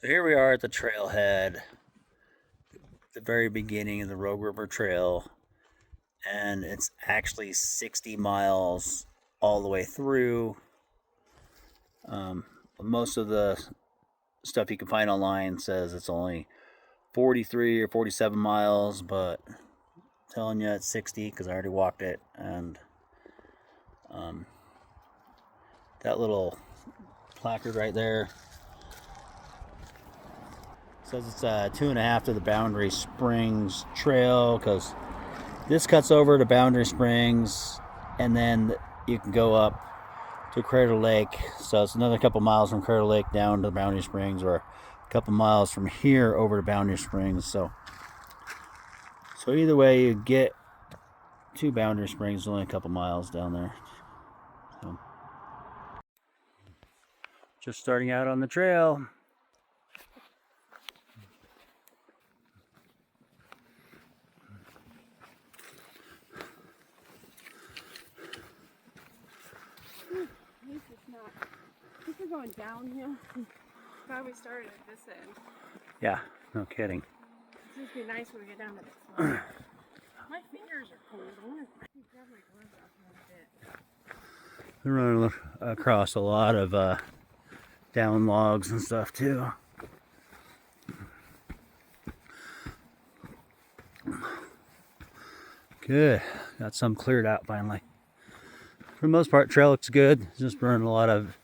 So here we are at the trailhead, the very beginning of the Rogue River Trail, and it's actually 60 miles all the way through. Most of the stuff you can find online says it's only 43 or 47 miles, but I'm telling you it's 60 because I already walked it. And that little placard right there says it's 2.5 to the Boundary Springs Trail, because this cuts over to Boundary Springs, and then you can go up to Crater Lake. So it's another couple miles from Crater Lake down to Boundary Springs, or a couple miles from here over to Boundary Springs. So either way you get to Boundary Springs, only a couple miles down there. So just starting out on the trail. If we're going downhill, probably started at this end. Yeah, no kidding. It's just be nice when we get down to this one. My fingers are cold. I want to grab my gloves off a little bit. They're running across a lot of down logs and stuff too. Good. Got some cleared out finally. For the most part, trail looks good. Just burning a lot of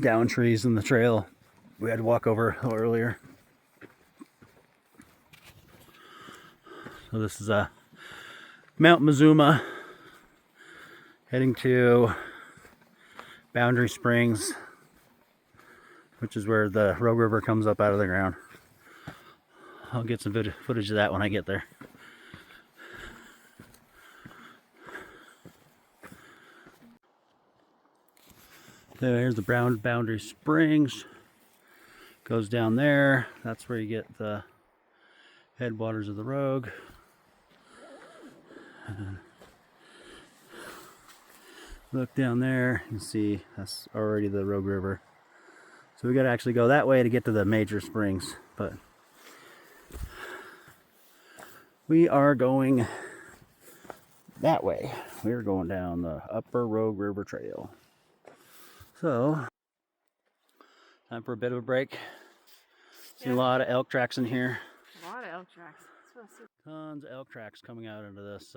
down trees in the trail we had to walk over a little earlier. So this is Mount Mazuma, heading to Boundary Springs, which is where the Rogue River comes up out of the ground. I'll get some footage of that when I get there. So here's the Boundary Springs. Goes down there. That's where you get the headwaters of the Rogue. Look down there, you can see that's already the Rogue River. So we got to actually go that way to get to the major springs, but we are going that way. We're going down the Upper Rogue River Trail. So, time for a bit of a break. See a lot of elk tracks in here. A lot of elk tracks. Tons of elk tracks coming out into this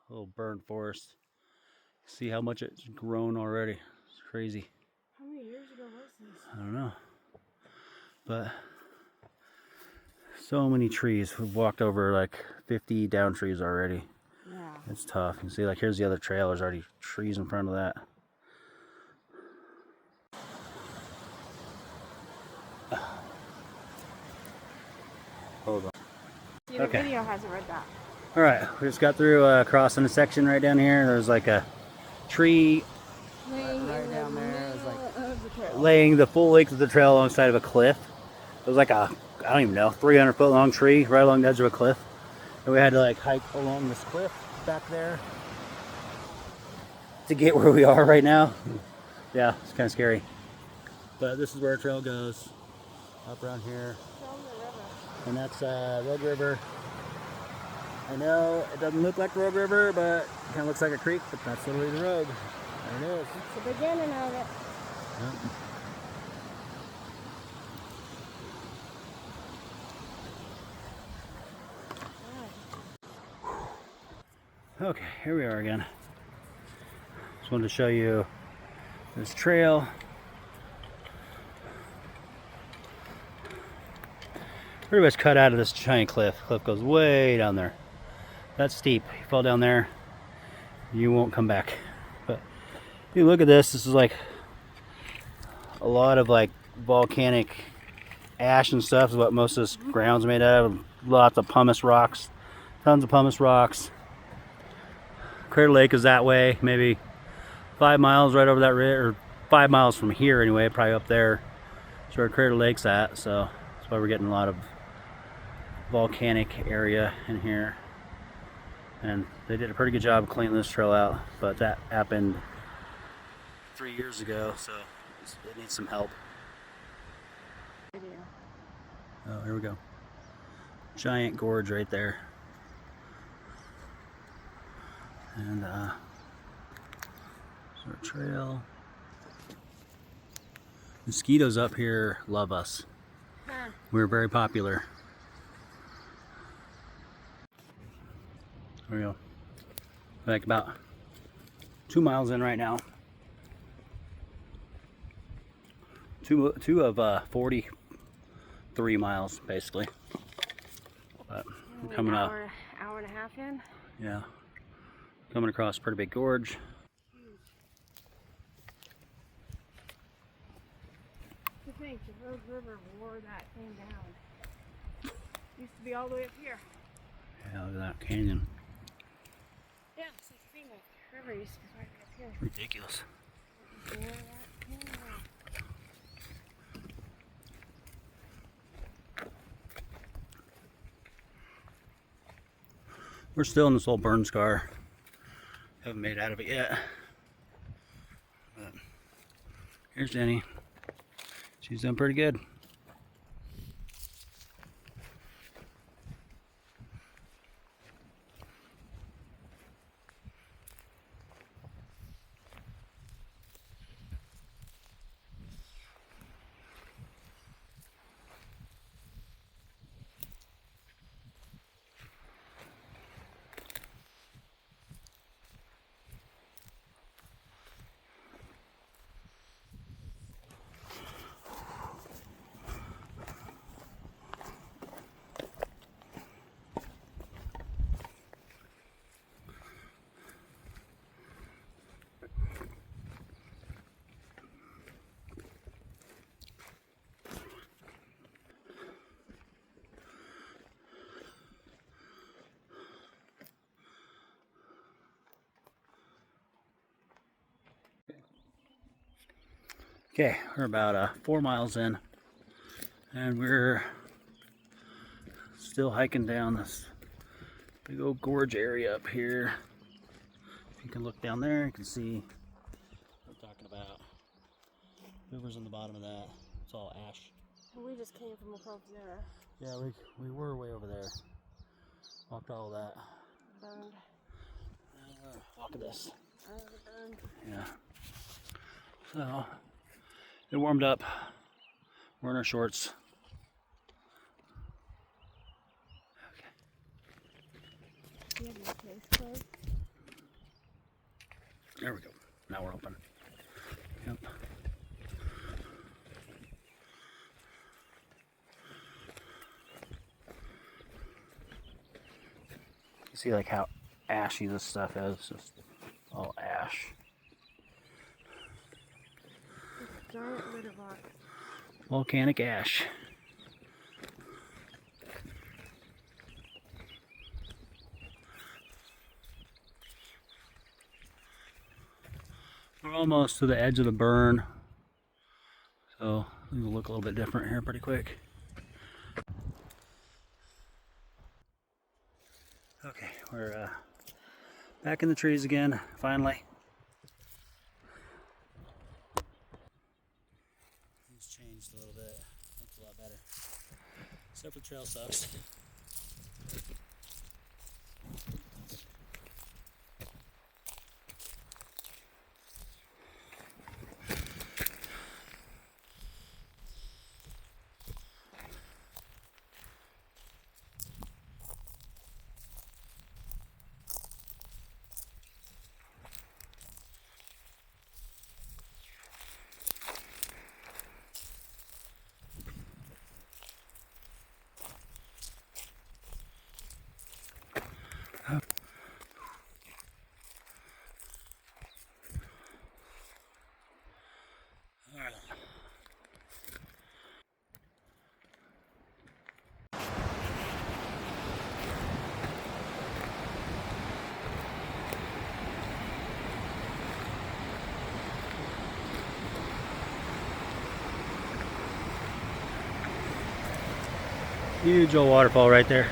little burned forest. See how much it's grown already. It's crazy. How many years ago was this? I don't know. But so many trees. We've walked over like 50 down trees already. Yeah. It's tough. You can see, like, here's the other trail. There's already trees in front of that. Hold on. See, the Okay. video has a red dot. All right, we just got through crossing a section right down here. There's like a tree Right down there. It was like laying the full length of the trail alongside of a cliff. It was like a, I don't even know, 300-foot long tree right along the edge of a cliff. And we had to like hike along this cliff back there to get where we are right now. Yeah, it's kind of scary. But this is where our trail goes, up around here. And that's Rogue River. I know it doesn't look like Rogue River, but it kind of looks like a creek, but that's literally the Rogue. There it is. It's the beginning of it. Yep. Okay, here we are again. Just wanted to show you this trail. Pretty much cut out of this giant cliff. Cliff goes way down there. That's steep. You fall down there, you won't come back. But if you look at this, this is like a lot of like volcanic ash and stuff is what most of this ground's made out of. Lots of pumice rocks, tons of pumice rocks. Crater Lake is that way, maybe 5 miles right over that river, or 5 miles from here anyway, probably up there. That's where Crater Lake's at, so that's why we're getting a lot of volcanic area in here. And they did a pretty good job of cleaning this trail out, but that happened 3 years ago, so it needs some help. Oh, here we go. Giant gorge right there. And there's our trail. Mosquitoes up here love us. Huh. We're very popular. There we go. Like about 2 miles in right now. Two of 43 miles basically. But I'm coming up. Hour and a half in. Yeah. Coming across a pretty big gorge. To think the Rose River wore that thing down. Used to be all the way up here. Yeah, look at that canyon. Yeah, it's like the Phoenix River used to be right up here. Ridiculous. Wore that thing down. We're still in this old burn scar. Haven't made out of it yet. But here's Jenny. She's done pretty good. Okay, we're about 4 miles in, and we're still hiking down this big old gorge area up here. If you can look down there, you can see what I'm talking about. River's in the bottom of that. It's all ash. We just came from across there. Yeah, we were way over there. Walked all of that. Burned. Look at this. Burned. Yeah. So it warmed up. We're in our shorts. You have your face closed? There we go. Now we're open. Yep. You see like how ashy this stuff is. It's just all ash. Giant litter box. Volcanic ash. We're almost to the edge of the burn, so it'll look a little bit different here pretty quick. Okay, we're back in the trees again, finally. It's changed a little bit. Looks a lot better. Except for the trail sucks. Huge old waterfall right there.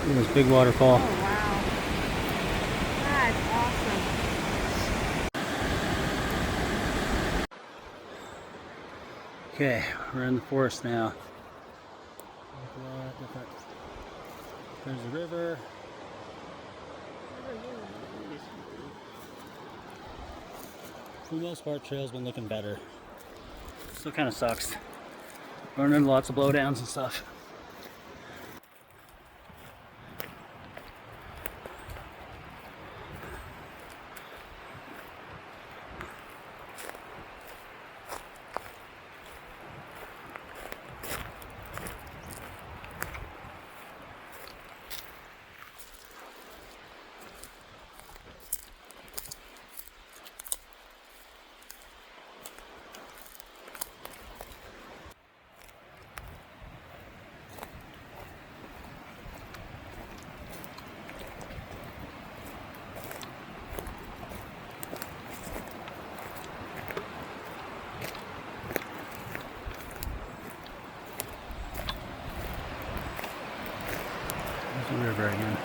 Look at this big waterfall. Oh, wow. That's awesome. Okay, we're in the forest now. There's the river. For the most part, trail's been looking better. Still kind of sucks. Running into lots of blowdowns and stuff. There's the river again.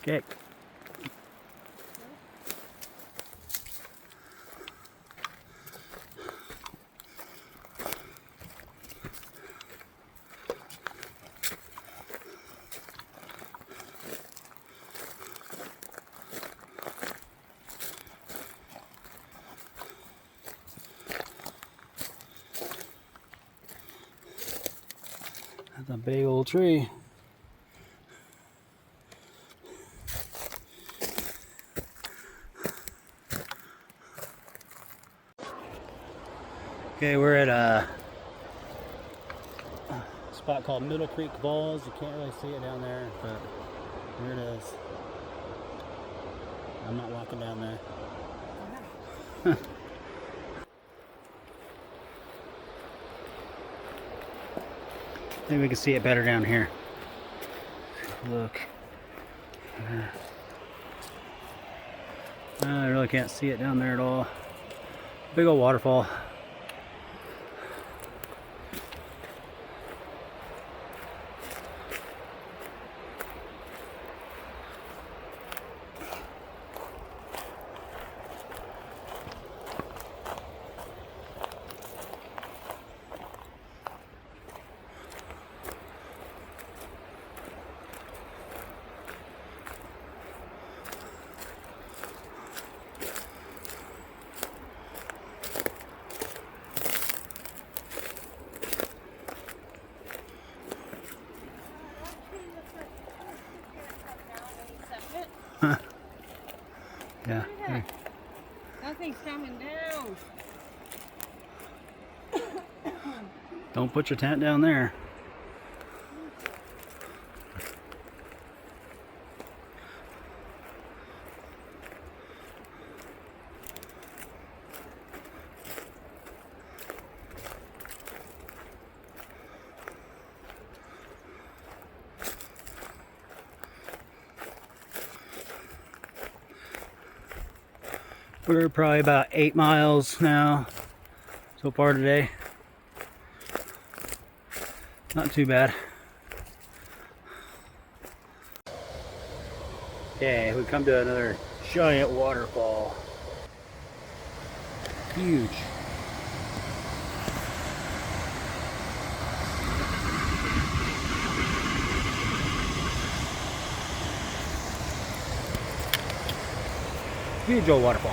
Okay. That's a big old tree. Okay, we're at a spot called Middle Creek Falls. You can't really see it down there, but here it is. I'm not walking down there. Maybe we can see it better down here. Look. I really can't see it down there at all. Big old waterfall. Yeah. Yeah. Nothing's coming down. Don't put your tent down there. We're probably about 8 miles now so far today. Not too bad. Okay, we come to another giant waterfall. Huge. Huge old waterfall.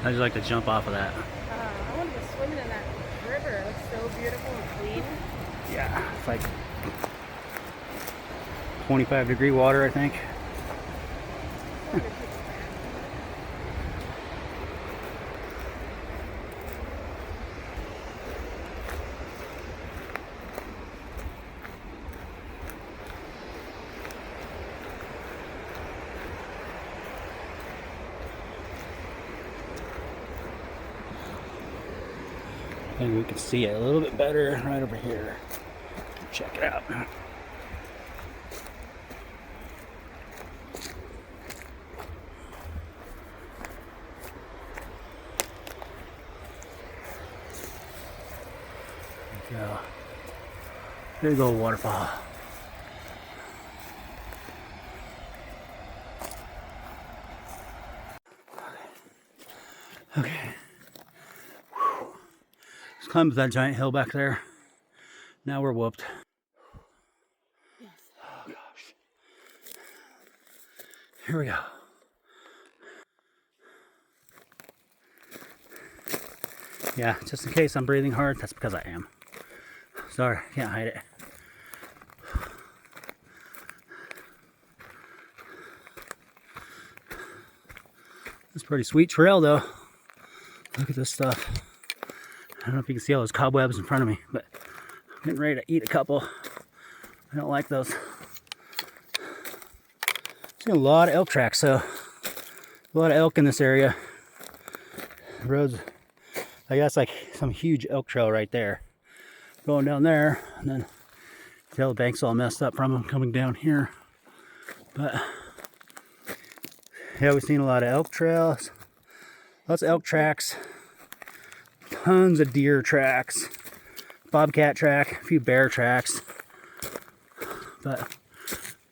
I just like to jump off of that. I want to go swimming in that river. It looks so beautiful and clean. Yeah, it's like 25-degree water, I think. Maybe we can see it a little bit better right over here. Check it out. Yeah. Big old waterfall. Okay. Whew. Let's climb up that giant hill back there. Now we're whooped. Yes. Oh gosh. Here we go. Yeah, just in case I'm breathing hard, that's because I am. Sorry, can't hide it. It's a pretty sweet trail though. Look at this stuff. I don't know if you can see all those cobwebs in front of me, but I'm getting ready to eat a couple. I don't like those. Seen a lot of elk tracks, so a lot of elk in this area. The roads, I guess, like some huge elk trail right there. Going down there, and then the other bank's all messed up from them coming down here. But yeah, we've seen a lot of elk trails, lots of elk tracks, tons of deer tracks, bobcat track, a few bear tracks, but I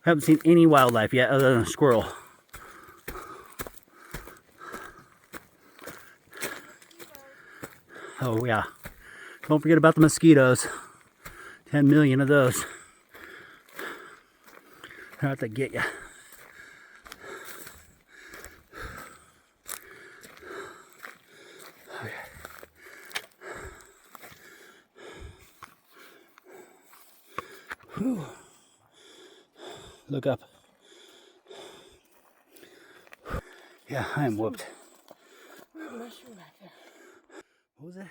haven't seen any wildlife yet other than a squirrel. Oh yeah, don't forget about the mosquitoes. 10 million of those. They're out to get you. Okay. Whew. Look up. Yeah, I am whooped. Weird mushroom back there. What was it?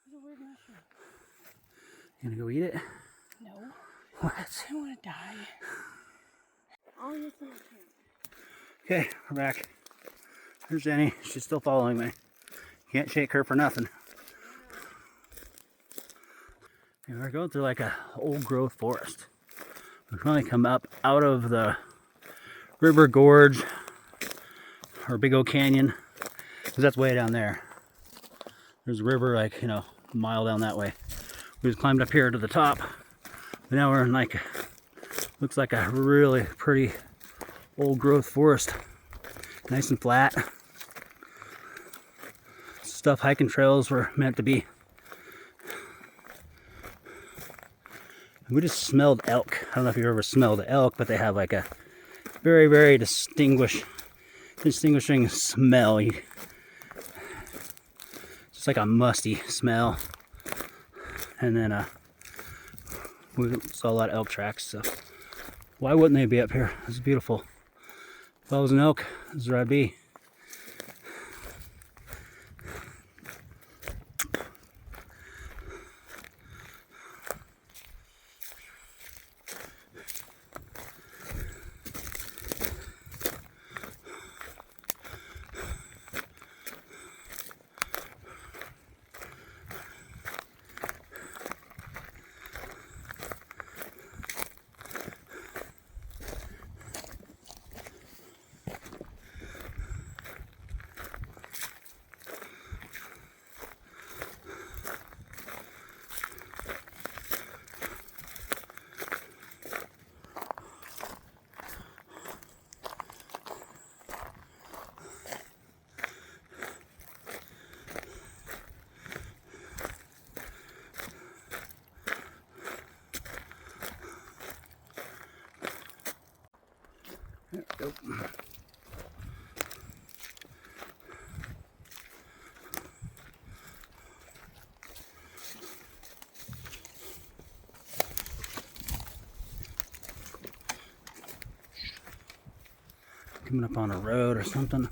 There's a weird mushroom. You gonna go eat it? No. What? I don't want to die. Oh, yes, I can. Okay, we're back. There's Jenny. She's still following me. Can't shake her for nothing. And we're going through like a old growth forest. We finally come up out of the river gorge or Big O Canyon, because that's way down there. There's a river like, a mile down that way. We just climbed up here to the top. But now we're in like, looks like a really pretty old growth forest. Nice and flat. Stuff hiking trails were meant to be. We just smelled elk. I don't know if you've ever smelled elk, but they have like a very, very distinguishing smell. It's just like a musty smell. And then we saw a lot of elk tracks, so why wouldn't they be up here? It's beautiful. If I was an elk, this is where I'd be. Go. Coming up on a road or something.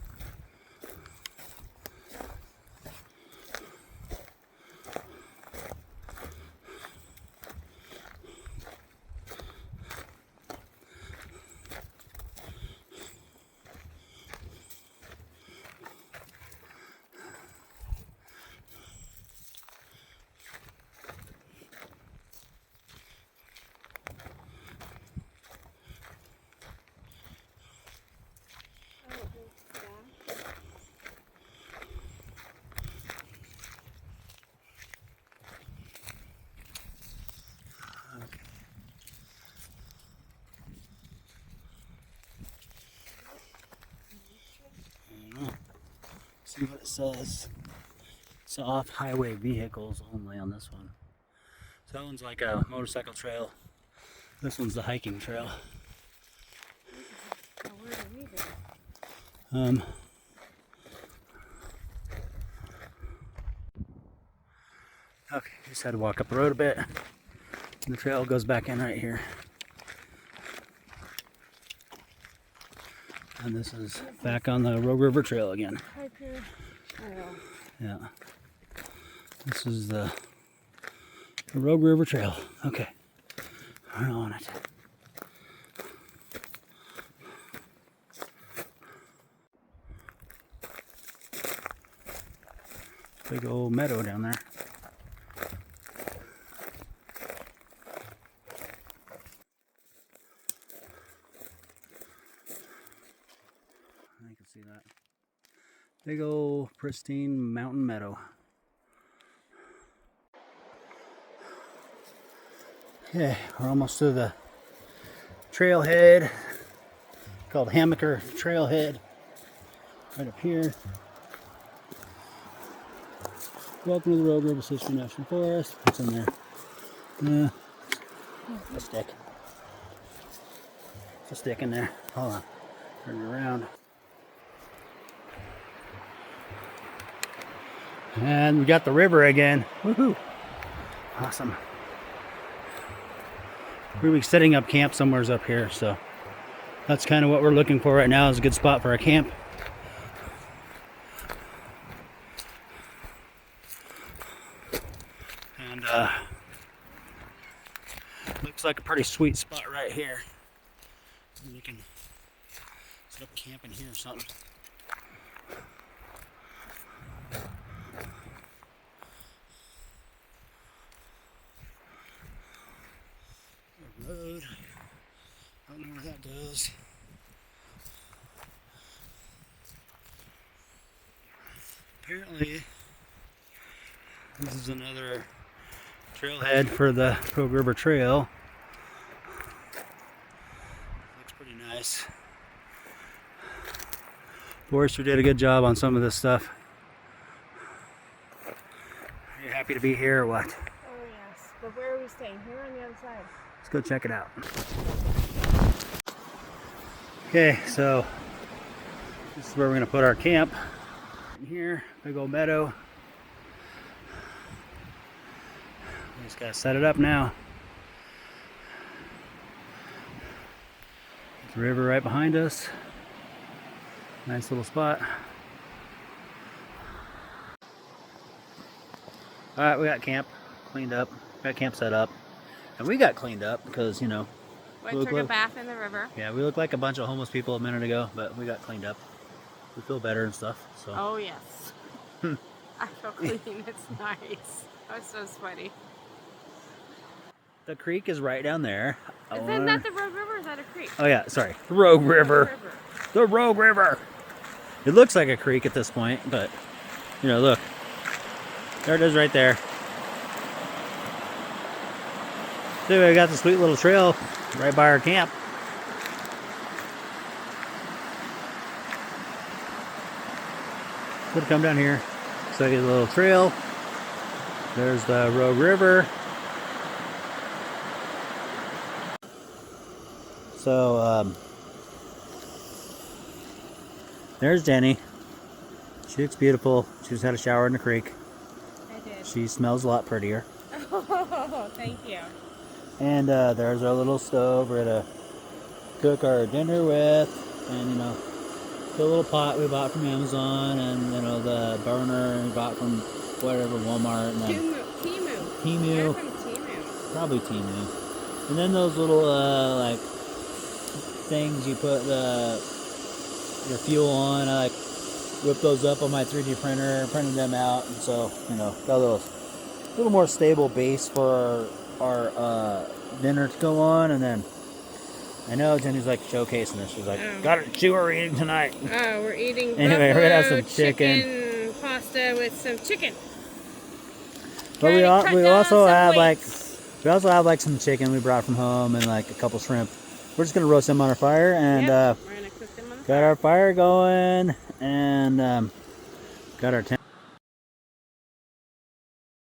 See what it says. It's off-highway vehicles only on this one. So that one's like a motorcycle trail. This one's the hiking trail. Oh, where do we go? Okay, just had to walk up the road a bit. And the trail goes back in right here. And this is back on the Rogue River Trail again. Hi, Pooh. I know. Yeah. This is the Rogue River Trail. Okay. We're on it. Big old meadow down there. You can see that. Big old pristine mountain meadow. Okay, we're almost to the trailhead called Hammaker Trailhead. Right up here. Welcome to the Rogue River Sister National Forest. What's in there? A stick. It's a stick in there. Hold on. Turn it around. And we got the river again. Woohoo! Awesome. We'll be setting up camp somewheres up here, so that's kind of what we're looking for right now, is a good spot for a camp. And looks like a pretty sweet spot right here. We can set up camp in here or something. Road. I don't know where that goes. Apparently, this is another trailhead for the Rogue River Trail. Looks pretty nice. Forester did a good job on some of this stuff. Are you happy to be here or what? Oh, yes. But where are we staying? Here on the other side? Let's go check it out. Okay, so this is where we're going to put our camp. In here, big old meadow. We just got to set it up now. The river right behind us. Nice little spot. Alright, we got camp cleaned up. Got camp set up. And we got cleaned up because, you know, Took a bath in the river. yeah, we looked like a bunch of homeless people a minute ago, but we got cleaned up. We feel better and stuff. So. Oh, yes. I feel clean. It's nice. I was so sweaty. The creek is right down there. Isn't that the Rogue River or is that a creek? Oh yeah, sorry. The Rogue River. The Rogue River. It looks like a creek at this point, but, you know, look. There it is right there. See, we got the sweet little trail right by our camp. Would come down here. So you get a little trail. There's the Rogue River. So There's Jenny. She looks beautiful. She just had a shower in the creek. I did. She smells a lot prettier. Oh, thank you. And there's our little stove we're gonna cook our dinner with, and you know, the little pot we bought from Amazon, and you know, the burner we bought from whatever, Walmart, and then Timu. Temu, From Timu. probably Temu. And then those little like things you put your fuel on. I like whipped those up on my 3D printer, printed them out, and so you know, got a little more stable base for our dinner to go on. And then I know Jenny's like showcasing this. She's like, "Got it. See what we're eating tonight." Oh, we're eating Anyway, we're gonna have some buffalo chicken. pasta with some chicken. But we Trying to cut down also some have weights. some chicken we brought from home, and like a couple shrimp. We're just gonna roast them on our fire, and Yep, we're gonna cook them on the got our fire going, and got our